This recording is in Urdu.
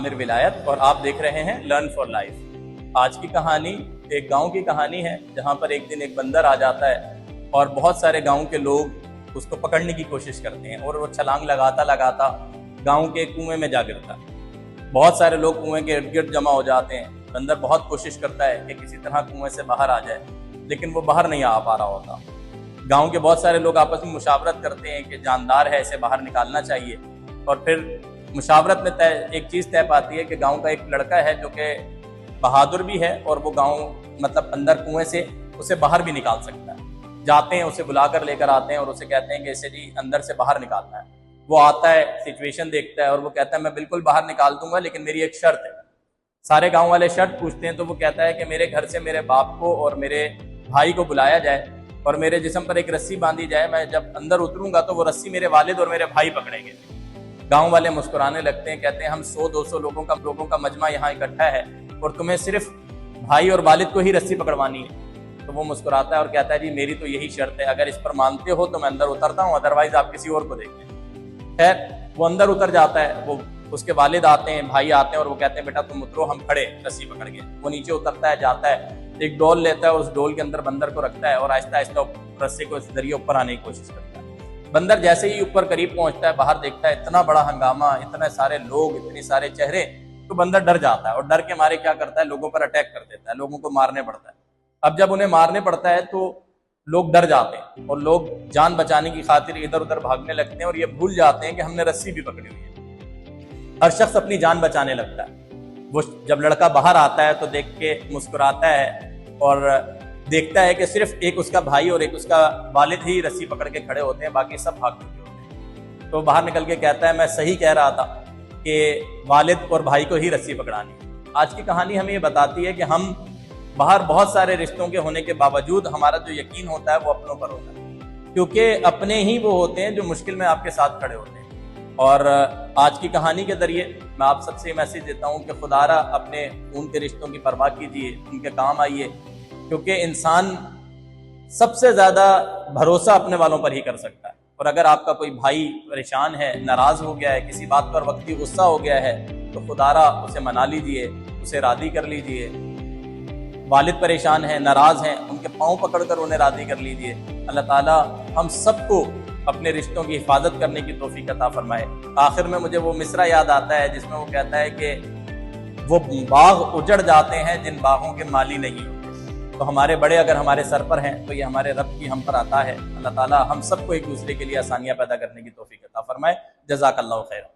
عامر ولایت اور آپ دیکھ رہے ہیں لرن فار لائف۔ آج کی کہانی ایک گاؤں کی کہانی ہے جہاں پر ایک دن ایک بندر آ جاتا ہے اور بہت سارے گاؤں کے لوگ اس کو پکڑنے کی کوشش کرتے ہیں اور وہ چھلانگ لگاتا لگاتا گاؤں کے کنویں میں جا گرتا ہے۔ بہت سارے لوگ کنویں کے ارد گرد جمع ہو جاتے ہیں۔ بندر بہت کوشش کرتا ہے کہ کسی طرح کنویں سے باہر آ جائے، لیکن وہ باہر نہیں آ پا رہا ہوتا۔ گاؤں کے بہت سارے لوگ آپس میں مشاورت کرتے ہیں کہ جاندار ہے، اسے باہر نکالنا چاہیے، اور پھر مشاورت میں ایک چیز طے پاتی ہے کہ گاؤں کا ایک لڑکا ہے جو کہ بہادر بھی ہے اور وہ گاؤں اندر کنویں سے اسے باہر بھی نکال سکتا ہے۔ جاتے ہیں، اسے بلا کر لے کر آتے ہیں اور اسے کہتے ہیں کہ اسے جی اندر سے باہر نکالنا ہے۔ وہ آتا ہے، سچویشن دیکھتا ہے اور وہ کہتا ہے میں بالکل باہر نکال دوں گا، لیکن میری ایک شرط ہے۔ سارے گاؤں والے شرط پوچھتے ہیں تو وہ کہتا ہے کہ میرے گھر سے میرے باپ کو اور میرے بھائی کو بلایا جائے اور میرے جسم پر ایک رسی باندھی جائے، میں جب اندر اتروں گا تو وہ رسی میرے والد اور میرے بھائی پکڑیں گے۔ گاؤں والے مسکرانے لگتے ہیں، کہتے ہیں ہم 100-200 لوگوں کا مجمع یہاں اکٹھا ہے اور تمہیں صرف بھائی اور والد کو ہی رسی پکڑوانی ہے۔ تو وہ مسکراتا ہے اور کہتا ہے جی میری تو یہی شرط ہے، اگر اس پر مانتے ہو تو میں اندر اترتا ہوں، ادروائز آپ کسی اور کو دیکھیں۔ خیر وہ اندر اتر جاتا ہے، اس کے والد آتے ہیں، بھائی آتے ہیں اور وہ کہتے ہیں بیٹا تم اترو، ہم کھڑے رسی پکڑ کے۔ وہ نیچے اترتا ہے، جاتا ہے، ایک ڈول لیتا ہے، اس ڈول کے اندر بندر کو رکھتا ہے اور آہستہ آہستہ رسی کو اس ذریعے اوپر آنے کی کوشش کرتا ہے۔ بندر جیسے ہی اوپر قریب پہنچتا ہے، باہر دیکھتا ہے اتنا بڑا ہنگامہ، اتنے سارے لوگ، اتنے سارے چہرے، تو بندر ڈر جاتا ہے اور ڈر کے مارے کیا کرتا ہے، لوگوں پر اٹیک کر دیتا ہے، لوگوں کو مارنے پڑتا ہے۔ اب جب انہیں مارنے پڑتا ہے تو لوگ ڈر جاتے ہیں اور لوگ جان بچانے کی خاطر ادھر ادھر بھاگنے لگتے ہیں اور یہ بھول جاتے ہیں کہ ہم نے رسی بھی پکڑی ہوئی ہے۔ ہر شخص اپنی جان بچانے لگتا ہے۔ وہ جب لڑکا باہر آتا ہے تو دیکھ کے مسکراتا ہے اور دیکھتا ہے کہ صرف ایک اس کا بھائی اور ایک اس کا والد ہی رسی پکڑ کے کھڑے ہوتے ہیں، باقی سب بھاگ چکے ہوتے ہیں۔ تو باہر نکل کے کہتا ہے میں صحیح کہہ رہا تھا کہ والد اور بھائی کو ہی رسی پکڑانی۔ آج کی کہانی ہمیں یہ بتاتی ہے کہ ہم باہر بہت سارے رشتوں کے ہونے کے باوجود ہمارا جو یقین ہوتا ہے وہ اپنوں پر ہوتا ہے، کیونکہ اپنے ہی وہ ہوتے ہیں جو مشکل میں آپ کے ساتھ کھڑے ہوتے ہیں۔ اور آج کی کہانی کے ذریعے میں آپ سب سے یہ میسیج دیتا ہوں کہ خدا را اپنے خون کے رشتوں کی پرواہ کیجیے، ان کے کام آئیے، کیونکہ انسان سب سے زیادہ بھروسہ اپنے والوں پر ہی کر سکتا ہے۔ اور اگر آپ کا کوئی بھائی پریشان ہے، ناراض ہو گیا ہے، کسی بات پر وقتی غصہ ہو گیا ہے، تو خدا را اسے منا لیجیے، اسے راضی کر لیجیے۔ والد پریشان ہیں، ناراض ہیں، ان کے پاؤں پکڑ کر انہیں راضی کر لیجیے۔ اللہ تعالیٰ ہم سب کو اپنے رشتوں کی حفاظت کرنے کی توفیق عطا فرمائے۔ آخر میں مجھے وہ مصرع یاد آتا ہے جس میں وہ کہتا ہے کہ وہ باغ اجڑ جاتے ہیں جن باغوں کے مالی نہیں ہوتے۔ تو ہمارے بڑے اگر ہمارے سر پر ہیں تو یہ ہمارے رب کی ہم پر عطا ہے۔ اللہ تعالیٰ ہم سب کو ایک دوسرے کے لیے آسانیاں پیدا کرنے کی توفیق عطا فرمائے۔ جزاک اللہ خیر۔